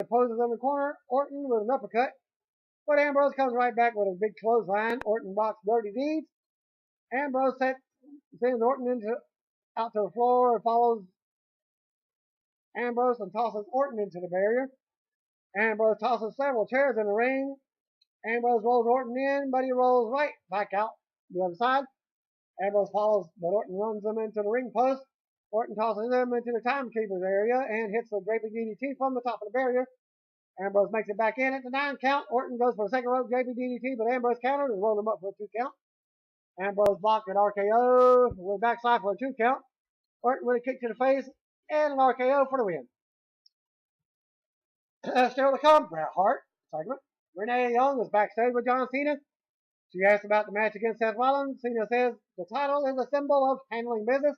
poses in the corner. Orton with an uppercut. But Ambrose comes right back with a big clothesline. Orton blocks Dirty Deeds. Ambrose sends Orton out to the floor and follows Ambrose and tosses Orton into the barrier. Ambrose tosses several chairs in the ring. Ambrose rolls Orton in, but he rolls right back out the other side. Ambrose follows, but Orton runs him into the ring post. Orton tosses him into the timekeeper's area and hits the draping DDT from the top of the barrier. Ambrose makes it back in at the 9 count. Orton goes for a second rope JP DDT, but Ambrose countered and rolled him up for a 2 count. Ambrose blocked an RKO with backslide for a 2 count. Orton with a kick to the face and an RKO for the win. Still to come, Bret Hart segment. Renee Young is backstage with John Cena. She asks about the match against Seth Rollins. Cena says the title is a symbol of handling business,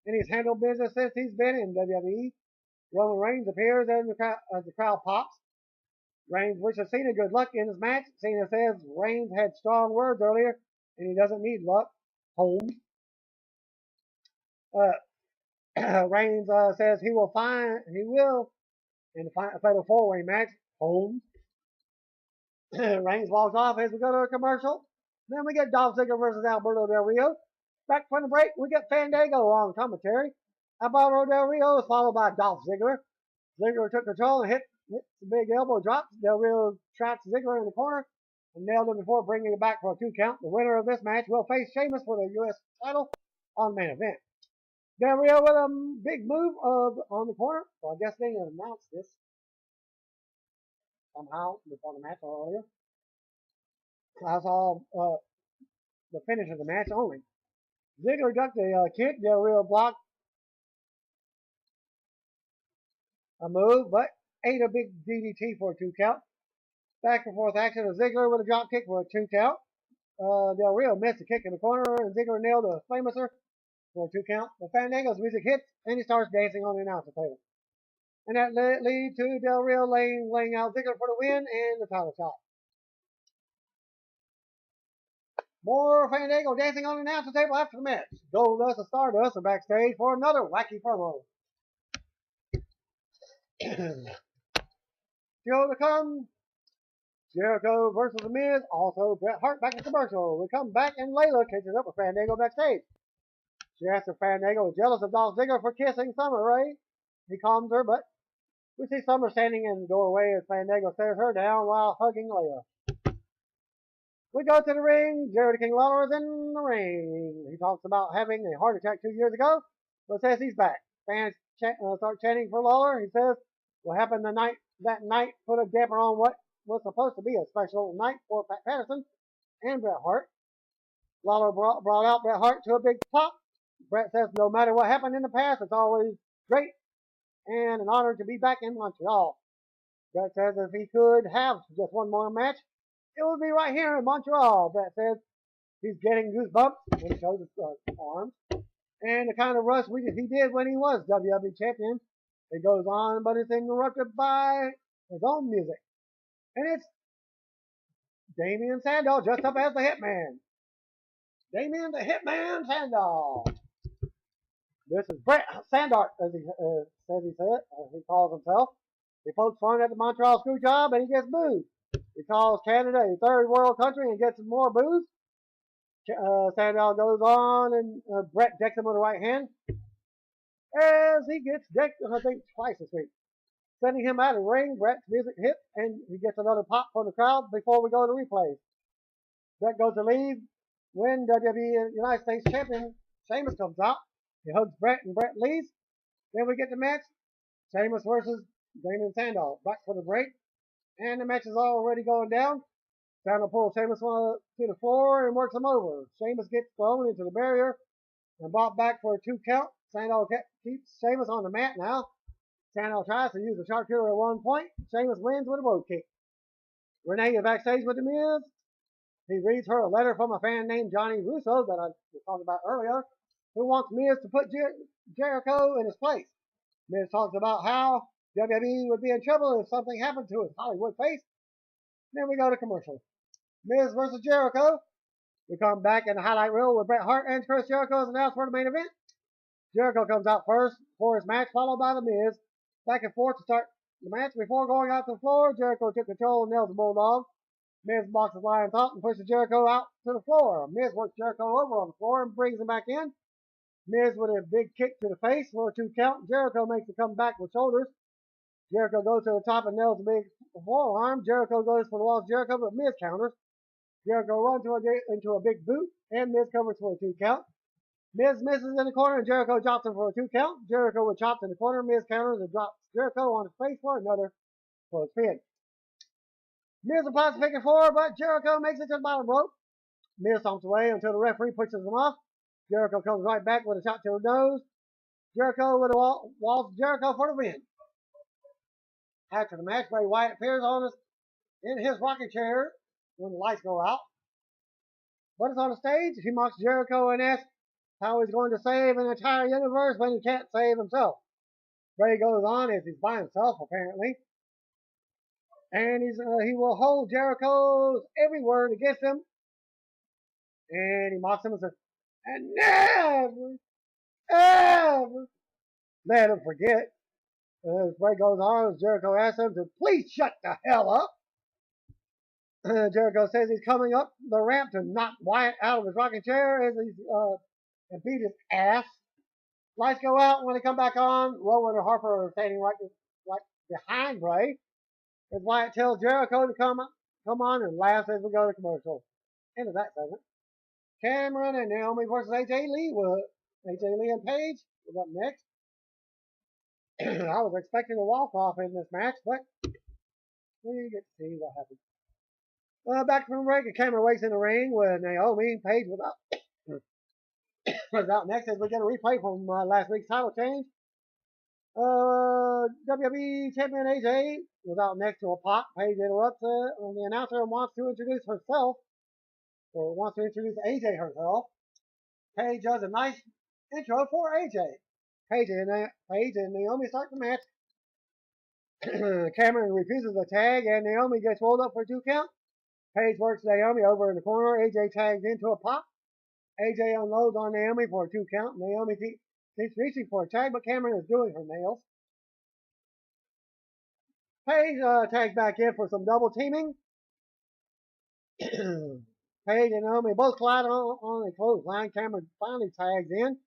and he's handled business since he's been in WWE. Roman Reigns appears as the crowd pops. Reigns wishes Cena good luck in his match. Cena says Reigns had strong words earlier, and he doesn't need luck. Holmes. Reigns says he will in the fatal 4-way match. Holmes. Reigns walks off as we go to a commercial. Then we get Dolph Ziggler versus Alberto Del Rio. Back from the break, we get Fandango on commentary. Alberto Del Rio is followed by Dolph Ziggler. Ziggler took control and hit the big elbow drop. Del Rio traps Ziggler in the corner and nailed him before bringing it back for a 2 count. The winner of this match will face Sheamus for the U.S. title on the main event. Del Rio with a big move on the corner. So I guess they announced this somehow before the match or earlier. I saw the finish of the match only. Ziggler ducked a kick. Del Rio blocked a move, but ate a big DDT for a 2 count. Back and forth action of Ziggler with a drop kick for a 2 count. Del Rio missed a kick in the corner, and Ziggler nailed a flameasser for a 2 count. The Fandango's music hits, and he starts dancing on the announcer table. And that leads to Del Rio laying out Ziggler for the win and the title shot. More Fandango dancing on the announcer table after the match. Goldust and Stardust are backstage for another wacky promo. Still to come, Jericho versus The Miz. Also, Bret Hart back in commercial. We come back and Layla catches up with Fandango backstage. She asks if Fandango is jealous of Dolph Ziggler for kissing Summer Rae. He calms her, but we see Summer standing in the doorway as Fandango stares her down while hugging Layla. We go to the ring. Jerry the King Lawler is in the ring. He talks about having a heart attack 2 years ago, but says he's back. Fans start chanting for Lawler. He says what happened that night put a damper on what was supposed to be a special night for Pat Patterson and Bret Hart. Lawler brought out Bret Hart to a big pop. Bret says no matter what happened in the past, it's always great and an honor to be back in Montreal. Bret says if he could have just one more match, it would be right here in Montreal. Bret says he's getting goosebumps when he shows his arms. And the kind of rush he did when he was WWE champion. It goes on, but it's interrupted by his own music. And it's Damien Sandow dressed up as the Hitman. Damien the Hitman Sandow. This is Bret Sandart, as he calls himself. He pokes fun at the Montreal screw job and he gets booed. He calls Canada a third world country and gets some more booze. Sandow goes on and Bret decks him with the right hand. As he gets decked, I think, twice this week. Sending him out of the ring, Bret's music hits and he gets another pop from the crowd before we go to replays. Bret goes to leave when WWE United States Champion Sheamus comes out. He hugs Bret and Bret leaves. Then we get the match. Sheamus versus Damien Sandow. Back for the break. And the match is already going down. Sandow pulls Sheamus to the floor and works him over. Sheamus gets thrown into the barrier and brought back for a 2 count. Sandow keeps Sheamus on the mat now. Sandow tries to use the sharpshooter at one point. Sheamus wins with a road kick. Renee is backstage with The Miz. He reads her a letter from a fan named Johnny Russo that I was talking about earlier, who wants Miz to put Jericho in his place. Miz talks about how WWE would be in trouble if something happened to his Hollywood face. Then we go to commercial. Miz versus Jericho. We come back in the highlight reel with Bret Hart and Chris Jericho is announced for the main event. Jericho comes out first for his match, followed by The Miz. Back and forth to start the match. Before going out to the floor, Jericho took control and nails the Bulldog. Miz boxes Lion Top and pushes Jericho out to the floor. Miz works Jericho over on the floor and brings him back in. Miz with a big kick to the face for a 2 count. Jericho makes a comeback with shoulders. Jericho goes to the top and nails the big forearm. Jericho goes for the walls. Jericho, but Miz counters. Jericho runs into a big boot, and Miz covers for a 2 count. Miz misses in the corner, and Jericho drops him for a 2 count. Jericho with chopped in the corner. Miz counters and drops Jericho on his face for another close pin. Miz applies the figure 4, but Jericho makes it to the bottom rope. Miz stomps away until the referee pushes him off. Jericho comes right back with a shot to the nose. Jericho with a waltz Jericho for the win. After the match, Bray Wyatt appears in his rocking chair when the lights go out. But it's on the stage. He mocks Jericho and asks how he's going to save an entire universe when he can't save himself. Bray goes on as he's by himself, apparently. And he will hold Jericho's every word against him. And he mocks him and says, and never, ever let him forget. As Bray goes on, Jericho asks him to please shut the hell up. Jericho says he's coming up the ramp to knock Wyatt out of his rocking chair as he's and beat his ass. Lights go out. When they come back on, Rowan and Harper are standing right behind Bray. As Wyatt tells Jericho to come on and laughs as we go to commercial. End of that segment. Cameron and Naomi versus AJ Lee. AJ Lee and Paige was up next. I was expecting a walk-off in this match, but we get to see what happens. Back from the break, Cameron waits in the ring with Naomi. Paige was out next as we get a replay from last week's title change. WWE Champion AJ was out next to a pop. Paige interrupts on the announcer and wants to introduce herself, or wants to introduce AJ herself. Paige does a nice intro for AJ. Paige and Naomi start the match. Cameron refuses the tag, and Naomi gets rolled up for a 2 count. Paige works Naomi over in the corner. AJ tags into a pop. AJ unloads on Naomi for a 2 count. Naomi keeps reaching for a tag, but Cameron is doing her nails. Paige tags back in for some double teaming. Paige and Naomi both collide on a clothesline. Cameron finally tags in.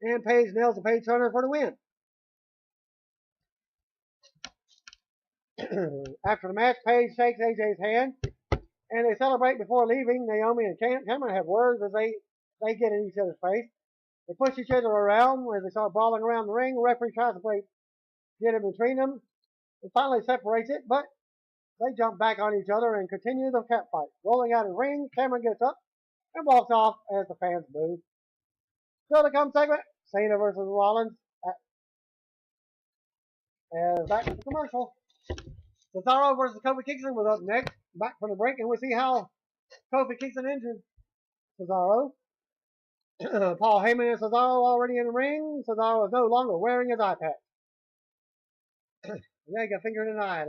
And Paige nails the Paige Turner for the win. After the match, Paige shakes AJ's hand, and they celebrate before leaving. Naomi and Cameron have words as they get in each other's face. They push each other around as they start brawling around the ring. The referee tries to get in between them. It finally separates it, but they jump back on each other and continue the cat fight. Rolling out of the ring, Cameron gets up and walks off as the fans boo. Still to come segment, Cena versus Rollins. Back to the commercial. Cesaro versus Kofi Kingston was up next. Back from the break, and we see how Kofi Kingston injured Cesaro. Paul Heyman and Cesaro already in the ring. Cesaro is no longer wearing his eye patch. They got fingered in the eye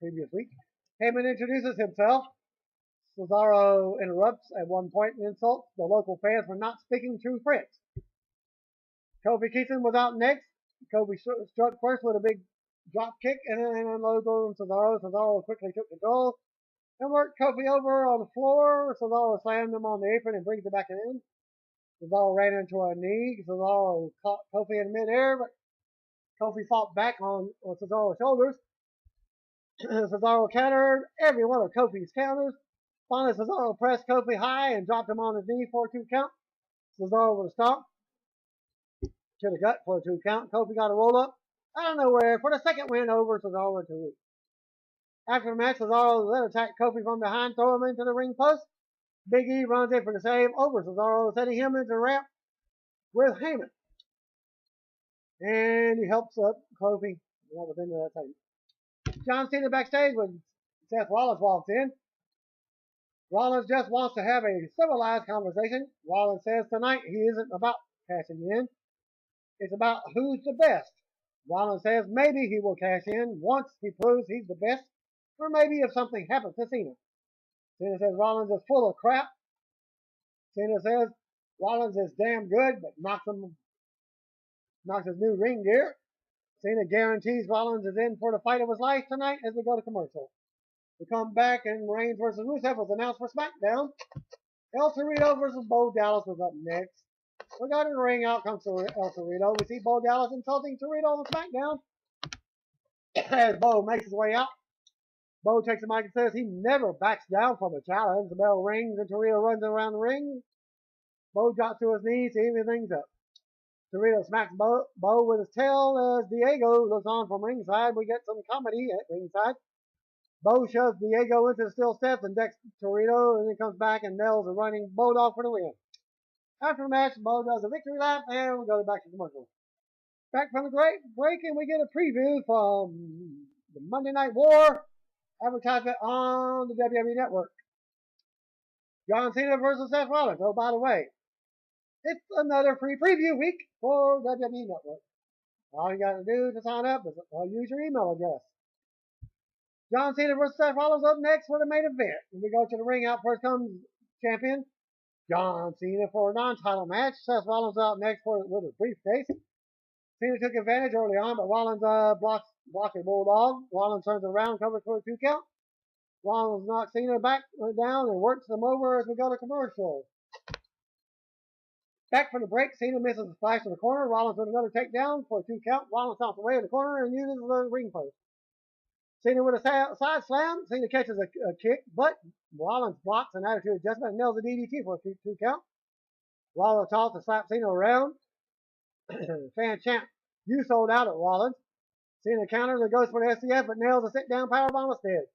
previous week. Heyman introduces himself. Cesaro interrupts at one point and insults the local fans for not speaking true French. Kofi Kingston was out next. Kofi struck first with a big drop kick and then unloads on Cesaro. Cesaro quickly took control and worked Kofi over on the floor. Cesaro slammed him on the apron and brings it back in. Cesaro ran into a knee. Cesaro caught Kofi in midair, but Kofi fought back on Cesaro's shoulders. Cesaro countered every one of Kofi's counters. Finally, Cesaro pressed Kofi high and dropped him on his knee for a 2 count. Cesaro with a stomp to the gut for a 2 count. Kofi got a roll up out of nowhere for the second win over Cesaro in 2 weeks. After the match, Cesaro then attacked Kofi from behind, throw him into the ring post. Big E runs in for the save over Cesaro, setting him into the ramp with Heyman. And he helps up Kofi. That was into that time. John Cena backstage when Seth Rollins walks in. Rollins just wants to have a civilized conversation. Rollins says tonight he isn't about cashing in. It's about who's the best. Rollins says maybe he will cash in once he proves he's the best, or maybe if something happens to Cena. Cena says Rollins is full of crap. Cena says Rollins is damn good, but knocks his new ring gear. Cena guarantees Rollins is in for the fight of his life tonight as we go to commercial. We come back and Reigns versus Rusev was announced for SmackDown. El Torito versus Bo Dallas was up next. We got in the ring, out comes El Torito. We see Bo Dallas insulting Torito on SmackDown. As Bo makes his way out, Bo takes the mic and says he never backs down from a challenge. The bell rings and Torito runs around the ring. Bo drops to his knees to even things up. Torito smacks Bo with his tail as Diego looks on from ringside. We get some comedy at ringside. Bo shoves Diego into the steel steps and decks Torito, and then comes back and nails a running Bulldog for the win. After the match, Bo does a victory lap, and we go back to commercial. Back from the great break, and we get a preview from the Monday Night War advertisement on the WWE Network. John Cena versus Seth Rollins. Oh, by the way, it's another free preview week for WWE Network. All you got to do to sign up is use your email address. John Cena versus Seth Rollins up next for the main event. And we go to the ring. Out first comes champion John Cena for a non-title match. Seth Rollins out next with his briefcase. Cena took advantage early on, but Rollins blocks a Bulldog. Rollins turns around, covers for a 2 count. Rollins knocks Cena back down and works them over as we go to commercial. Back from the break, Cena misses a splash in the corner. Rollins with another takedown for a 2 count. Rollins stops away in the corner and uses the ring post. Cena with a side slam. Cena catches a kick, but Rollins blocks an attitude adjustment and nails a DDT for a 2 count. Rollins tosses to slap Cena around. Fan chant, "You sold out" at Rollins. Cena counters and goes for the SCF, but nails a sit-down powerbomb instead.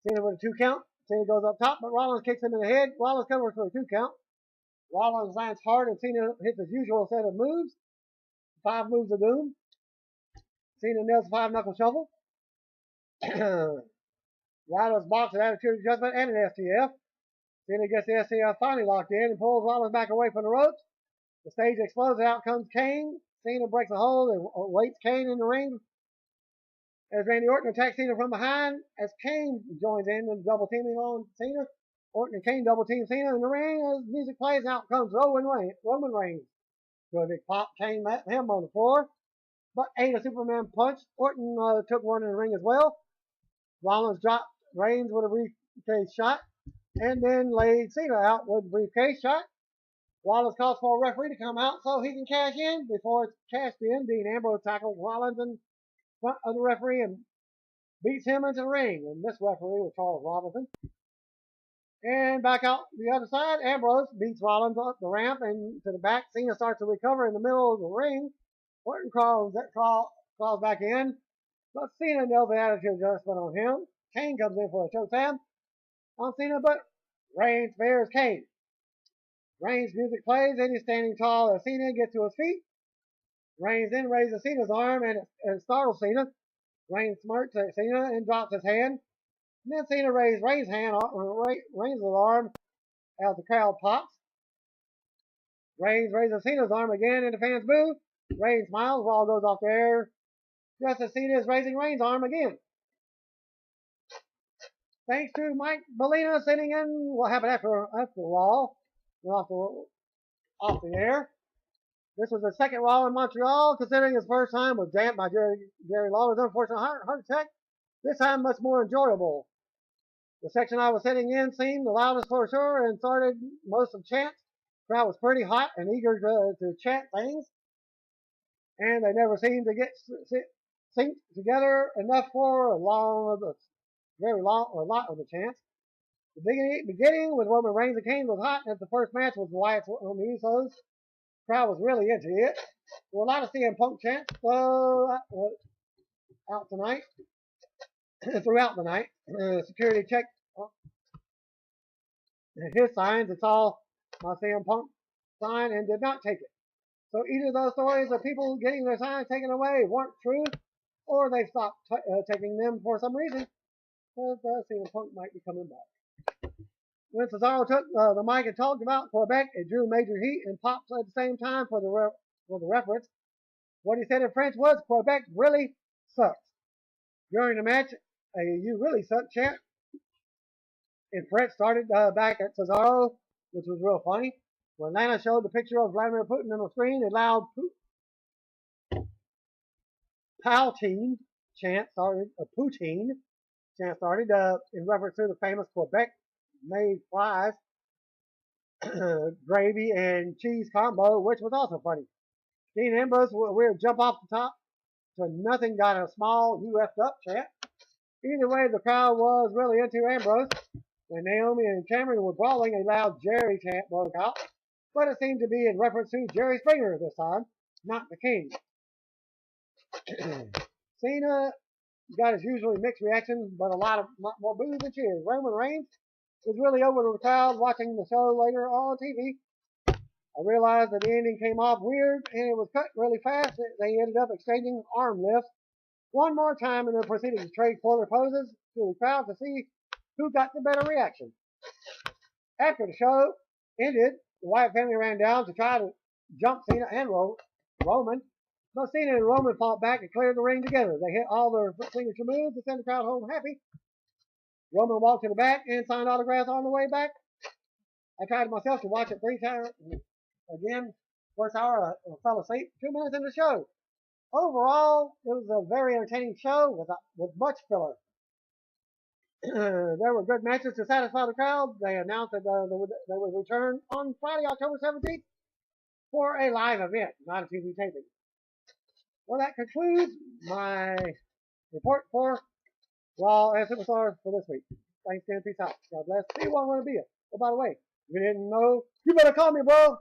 Cena with a 2 count. Cena goes up top, but Rollins kicks him in the head. Rollins covers for a 2 count. Rollins lands hard, and Cena hits his usual set of moves. 5 moves of doom. Cena nails a 5-knuckle shuffle. Rollins blocks an attitude adjustment and an STF. Cena gets the STF finally locked in and pulls Rollins back away from the ropes. The stage explodes and out comes Kane. Cena breaks a hold and waits Kane in the ring. As Randy Orton attacks Cena from behind, as Kane joins in and double teaming on Cena. Orton and Kane double team Cena in the ring as music plays. Out comes Roman Reigns. To a big pop, Kane met him on the floor, but ate a Superman punch. Orton took one in the ring as well. Rollins dropped Reigns with a briefcase shot, and then laid Cena out with a briefcase shot. Rollins calls for a referee to come out so he can cash in. Before it's cashed in, Dean Ambrose tackles Rollins in front of the referee and beats him into the ring. And this referee was Charles Robinson. And back out the other side, Ambrose beats Rollins up the ramp and to the back. Cena starts to recover in the middle of the ring. Orton crawls back in, but Cena nails the attitude adjustment on him. Kane comes in for a showtime on Cena, but Reigns spares Kane. Reigns' music plays and he's standing tall as Cena gets to his feet. Reigns then raises Cena's arm and startles Cena. Reigns smirks at Cena and drops his hand. And then Cena raises Reigns' arm as the crowd pops. Reigns raises Cena's arm again and the fans boo. Reigns smiles, ball goes off the air just as Cena is raising Reigns' arm again. Thanks to Mike Bellina sitting in what happened after Raw, off the air. This was the second Raw in Montreal, considering his first time was damped by Jerry Lawler's unfortunate heart attack. This time much more enjoyable. The section I was sitting in seemed the loudest for sure and started most of the chants. The crowd was pretty hot and eager to chant things, and they never seemed to get synced together enough for a lot of the chants. The beginning with Roman Reigns and Kane was hot, and the first match was Wyatt's on the Usos. The crowd was really into it. There were a lot of CM Punk chants out tonight, throughout the night. Security checked his signs and saw my CM Punk sign and did not take it. So either of those stories of people getting their signs taken away weren't true, or they stopped taking them for some reason. So CM Punk might be coming back. When Cesaro took the mic and talked about Quebec, it drew major heat and pops at the same time for the reference. What he said in French was, "Quebec really sucks." During the match, a "You really suck" chant in French started back at Cesaro, which was real funny. When Lana showed the picture of Vladimir Putin on the screen, a loud Poutine chant started, poutine chant started in reference to the famous Quebec-made fries, gravy and cheese combo, which was also funny. Dean Ambrose would jump off the top, so nothing got a small "you effed up" chant. Either way, the crowd was really into Ambrose. When Naomi and Cameron were brawling, a loud Jerry chant broke out, but it seemed to be in reference to Jerry Springer this time, not the King. Cena got his usually mixed reaction, but a lot more boos and cheers. Roman Reigns was really over to the crowd watching the show later on TV. I realized that the ending came off weird and it was cut really fast. They ended up exchanging arm lifts one more time and then proceeded to trade quarter poses to the crowd to see who got the better reaction. After the show ended, the Wyatt family ran down to try to jump Cena and Roman, but Cena and Roman fought back and cleared the ring together. They hit all their signature moves to send the crowd home happy. Roman walked to the back and signed autographs on the way back. I tried myself to watch it 3 times. Again, first hour I fell asleep 2 minutes into the show. Overall, it was a very entertaining show with much filler. There were good matches to satisfy the crowd. They announced that they would return on Friday, October 17th for a live event, not a TV taping. Well, that concludes my report for Raw and Superstars for this week. Thanks again. Peace out. God bless. See you one want to be it. Oh, by the way, if you didn't know, you better call me, bro.